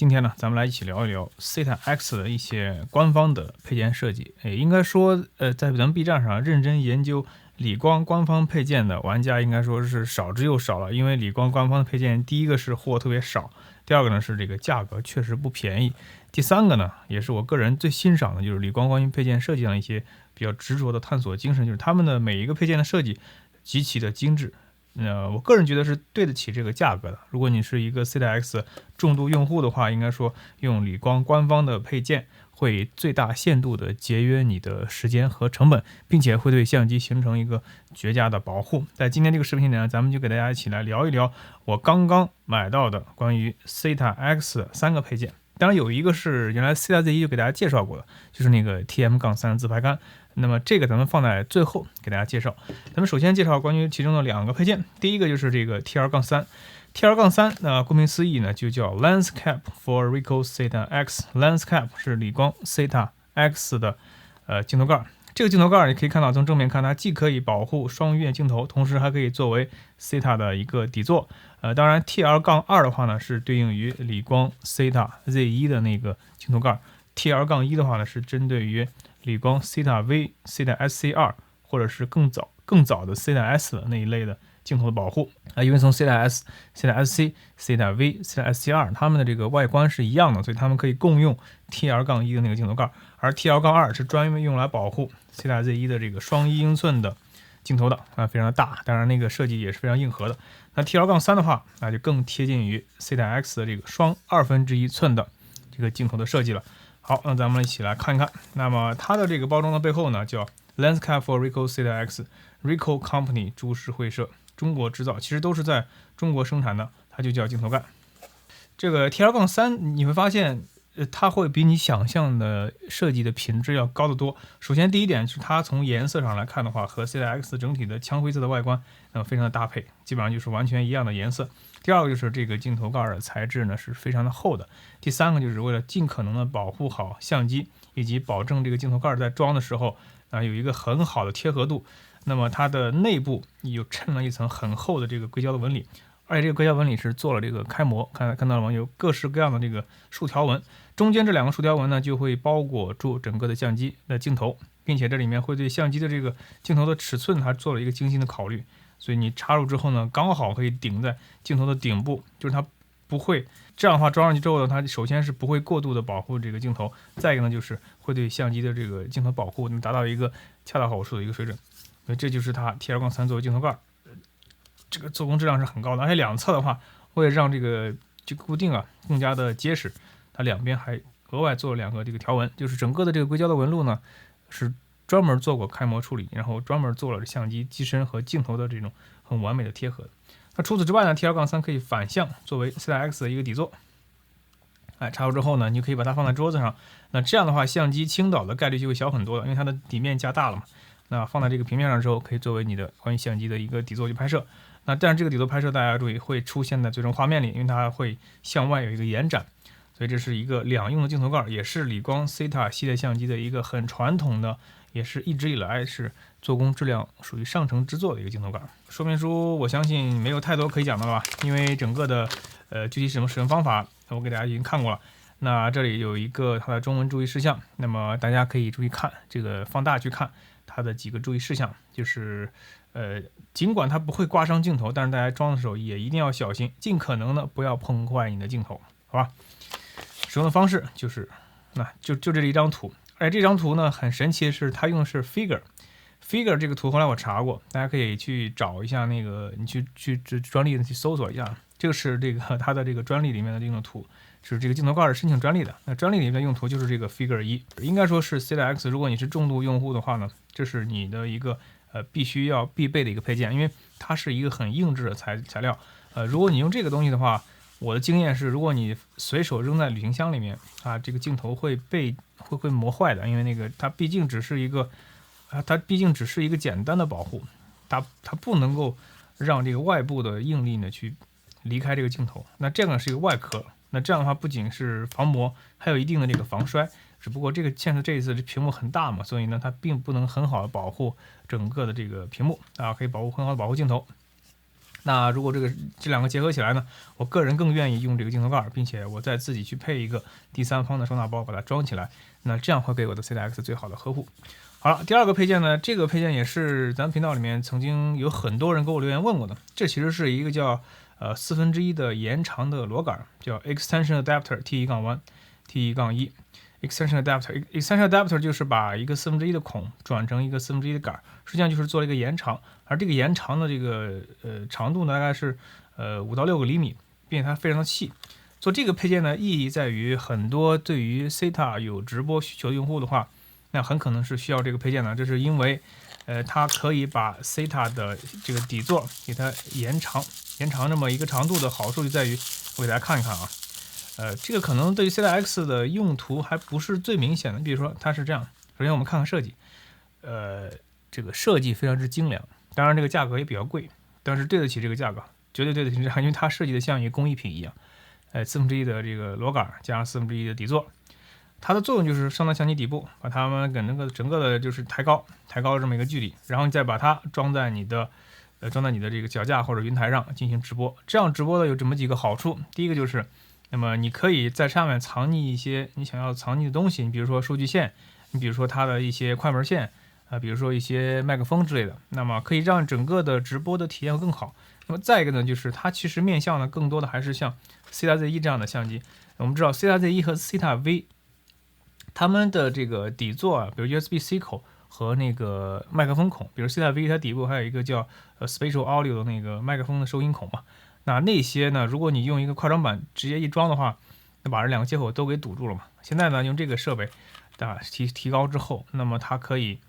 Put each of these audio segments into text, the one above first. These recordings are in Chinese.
今天呢，咱们来一起聊一聊 Zeta X 的一些官方的配件设计。应该说，在咱们 B 站上认真研究理光官方配件的玩家，应该说是少之又少了。因为理光官方的配件，第一个是货特别少，第二个呢是这个价格确实不便宜，第三个呢，也是我个人最欣赏的，就是理光关于配件设计上一些比较执着的探索精神，就是他们的每一个配件的设计极其的精致。我个人觉得是对得起这个价格的。如果你是一个 Zeta X 重度用户的话，应该说用理光官方的配件会最大限度的节约你的时间和成本，并且会对相机形成一个绝佳的保护。在今天这个视频里呢，咱们就给大家一起来聊一聊我刚刚买到的关于 Zeta X 的3个配件。当然有一个是原来 Zeta Z1 就给大家介绍过的，就是那个 TM-3 自拍杆。那么这个咱们放在最后给大家介绍。咱们首先介绍关于其中的2个配件，第一个就是这个 TR-3。TR-3 那顾名思义呢，就叫 Lens Cap for Ricoh Zeta X。 Lens Cap 是理光 Zeta X 的镜头盖。这个镜头盖你可以看到，从正面看，它既可以保护双鱼眼镜头，同时还可以作为 Zeta 的一个底座。当然 TR-2 的话呢，是对应于理光 Zeta Z1 的那个镜头盖。TR-1 的话呢，是针对于理光 Zeta V、Zeta SC2 或者是更早的 Zeta S 的那一类的镜头的保护因为从 Zeta S、Zeta SC、Zeta V、Zeta SC2 它们的这个外观是一样的，所以它们可以共用 TR-1 的那个镜头盖，而 TR-2 是专门用来保护 Zeta Z1 的这个双1英寸的镜头的非常的大，当然那个设计也是非常硬核的。那 TR-3 的话，那就更贴近于 Zeta X 的这个双1/2寸的这个镜头的设计了。好，那咱们一起来看一看。那么它的这个包装的背后呢，叫 Lens Cap for Ricoh Zeta X Ricoh Company 株式会社中国制造，其实都是在中国生产的，它就叫镜头盖。这个 TR-3 你会发现它会比你想象的设计的品质要高得多。首先第一点是它从颜色上来看的话，和 Zeta X 整体的枪灰色的外观非常的搭配，基本上就是完全一样的颜色。第二个就是这个镜头盖的材质呢是非常的厚的。第三个就是为了尽可能的保护好相机，以及保证这个镜头盖在装的时候有一个很好的贴合度，那么它的内部又衬了一层很厚的这个硅胶的纹理，而且这个硅胶纹理是做了这个开模，看到了吗？有各式各样的这个竖条纹，中间这2个竖条纹呢就会包裹住整个的相机的镜头，并且这里面会对相机的这个镜头的尺寸它做了一个精心的考虑，所以你插入之后呢，刚好可以顶在镜头的顶部，就是它不会这样的话装上去之后呢，它首先是不会过度的保护这个镜头，再一个呢就是会对相机的这个镜头保护能达到一个恰到好处的一个水准。所以这就是它 TR-3 作为镜头盖，这个做工质量是很高的，而且两侧的话为了让这个固定更加的结实，它两边还额外做了2个这个条纹，就是整个的这个硅胶的纹路呢是专门做过开模处理，然后专门做了相机机身和镜头的这种很完美的贴合。那除此之外呢 TR-3 可以反向作为 Zeta X 的一个底座，插入之后呢，你就可以把它放在桌子上，那这样的话相机倾倒的概率就会小很多了，因为它的底面加大了嘛。那放在这个平面上之后，可以作为你的关于相机的一个底座去拍摄。那但是这个底座拍摄大家注意会出现在最终画面里，因为它会向外有一个延展，所以这是一个2用的镜头盖，也是理光 Zeta 系列相机的一个很传统的，也是一直以来是做工质量属于上乘之作的一个镜头盖。说明书我相信没有太多可以讲的了吧，因为整个的具体什么使用方法我给大家已经看过了。那这里有一个它的中文注意事项，那么大家可以注意看，这个放大去看它的几个注意事项，就是尽管它不会刮伤镜头，但是大家装的时候也一定要小心，尽可能的不要碰坏你的镜头，好吧？使用的方式就是就这一张图，而且这张图呢很神奇的是它用的是 figure 这个图，后来我查过，大家可以去找一下那个，你去专利去搜索一下，这个是这个它的这个专利里面的用的图，是这个镜头盖是申请专利的，那专利里面的用途就是这个 figure 1，应该说是 Zeta X， 如果你是重度用户的话呢，这是你的一个必备的一个配件，因为它是一个很硬质的材料，如果你用这个东西的话，我的经验是，如果你随手扔在旅行箱里面这个镜头会磨坏的，因为那个它毕竟只是一个简单的保护，它不能够让这个外部的应力呢去离开这个镜头。那这样是一个外壳，那这样的话不仅是防磨，还有一定的这个防摔。只不过这个现在这一次这屏幕很大嘛，所以呢它并不能很好的保护整个的这个屏幕可以很好的保护镜头。那如果这两个结合起来呢，我个人更愿意用这个镜头盖，并且我再自己去配一个第三方的收纳包把它装起来，那这样会给我的 C-X 最好的呵护。好了，第二个配件呢，这个配件也是咱们频道里面曾经有很多人给我留言问过的，这其实是一个叫1/4的延长的螺杆，叫 Extension Adapter T1-1。Extension Adapter 就是把一个1/4的孔转成一个1/4的杆，实际上就是做了一个延长，而这个延长的这个长度呢大概是5到6个厘米，并且它非常的细。做这个配件呢，意义在于很多对于 SATA 有直播需求的用户的话，那很可能是需要这个配件的，这是因为它可以把 SATA 的这个底座给它延长这么一个长度的好处就在于，我给大家看一看啊。这个可能对于 C-X 的用途还不是最明显的，比如说它是这样。首先我们看看设计，这个设计非常之精良，当然这个价格也比较贵，但是对得起这个价格，绝对对得起这个，因为它设计的像一个工艺品一样。1/4的这个螺杆加上1/4的底座，它的作用就是上到相机底部，把它们跟那个整个的就是抬高这么一个距离，然后你再把它装在你的这个脚架或者云台上进行直播。这样直播的有这么几个好处，第一个就是。那么你可以在上面藏匿一些你想要藏匿的东西，你比如说数据线，你比如说它的一些快门线，比如说一些麦克风之类的，那么可以让整个的直播的体验更好。那么再一个呢，就是它其实面向的更多的还是像 CETA-Z1 这样的相机。我们知道 CETA-Z1 和 CETA-V 它们的这个底座啊，比如 USB-C 口和那个麦克风孔，比如 CETA-V 它底部还有一个叫Spatial Audio 的那个麦克风的收音孔嘛。那些呢，如果你用一个快装板直接一装的话，那把这两个接口都给堵住了嘛。现在呢，用这个设备提高之后，那么它可以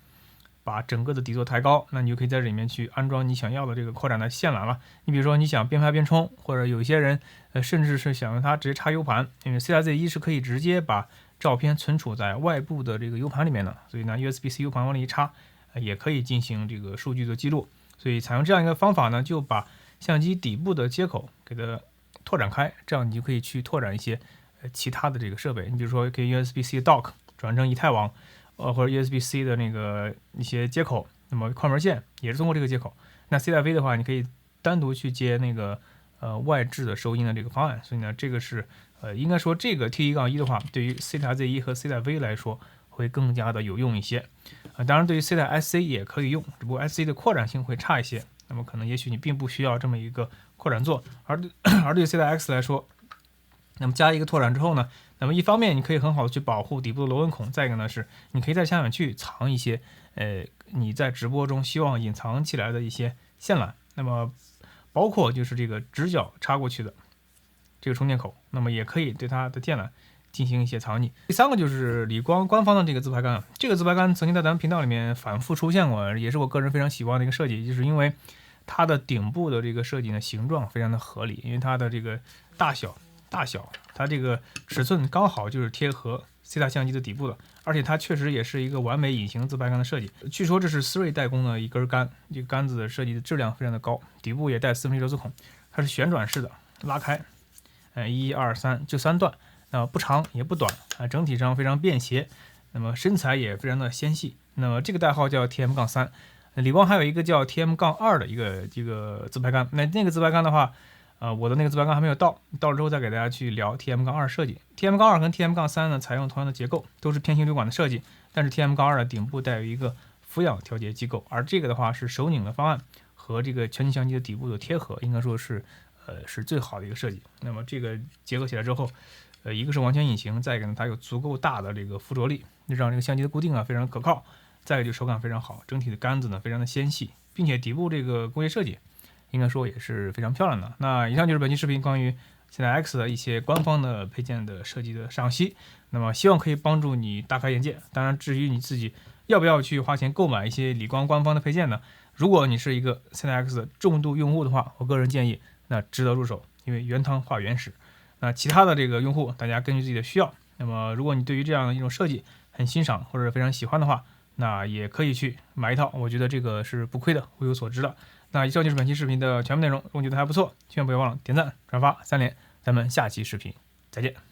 把整个的底座抬高，那你就可以在这里面去安装你想要的这个扩展的线缆了。你比如说你想边拍边充，或者有一些人甚至是想用它直接插 U 盘，因为 CETA-Z1 是可以直接把照片存储在外部的这个 U 盘里面的，所以呢 USB-C U 盘往里一插，也可以进行这个数据的记录。所以采用这样一个方法呢，就把相机底部的接口给它拓展开，这样你就可以去拓展一些其他的这个设备。你比如说可以 USB-C dock 转成以太网，或者 USB-C 的那个一些接口，那么快门线也是通过这个接口。那 CETA-V 的话，你可以单独去接那个外置的收音的这个方案。所以呢，这个是应该说这个 T1-1 的话，对于 CETA-Z1 和 CETA-V 来说会更加的有用一些。当然对于 CETA-SC 也可以用，只不过 SC 的扩展性会差一些。那么可能也许你并不需要这么一个扩展座，而对 CETA-X 来说，那么加一个拓展之后呢，那么一方面你可以很好的去保护底部的螺纹孔，再一个呢是你可以在下面去藏一些你在直播中希望隐藏起来的一些线缆，那么包括就是这个直角插过去的这个充电口，那么也可以对它的电缆进行一些藏匿。第三个就是理光官方的这个自拍杆，这个自拍杆曾经在咱们频道里面反复出现过，也是我个人非常喜欢的一个设计，就是因为它的顶部的这个设计呢，形状非常的合理，因为它的这个大小，它这个尺寸刚好就是贴合 CETA 相机的底部的，而且它确实也是一个完美隐形自拍杆的设计。据说这是思锐代工的一根杆，这个杆子的设计的质量非常的高，底部也带4/7螺丝孔，它是旋转式的，拉开，1、2、3就3段。不长也不短啊，整体上非常便携，那么身材也非常的纤细。那么这个代号叫 TM-3，理光还有一个叫 TM-2 的一个这个自拍杆。那个自拍杆的话，我的那个自拍杆还没有到了之后再给大家去聊 TM-2 设计。TM-2 跟 TM-3 呢采用同样的结构，都是偏行流管的设计，但是 TM-2 的顶部带有一个俯仰调节机构，而这个的话是手拧的方案，和这个全景相机的底部的贴合，应该说是最好的一个设计。那么这个结合起来之后，一个是完全隐形，再一个呢，它有足够大的这个附着力，让这个相机的固定啊非常可靠。再一个就手感非常好，整体的杆子呢非常的纤细，并且底部这个工业设计，应该说也是非常漂亮的。那以上就是本期视频关于现在 X 的一些官方的配件的设计的赏析，那么希望可以帮助你大开眼界。当然，至于你自己要不要去花钱购买一些理光官方的配件呢？如果你是一个现在 X 的重度用户的话，我个人建议那值得入手，因为原汤化原始。那其他的这个用户，大家根据自己的需要。那么，如果你对于这样的一种设计很欣赏或者非常喜欢的话，那也可以去买一套，我觉得这个是不亏的，物有所值的。那以上就是本期视频的全部内容，如果觉得还不错，千万不要忘了点赞、转发3连。咱们下期视频再见。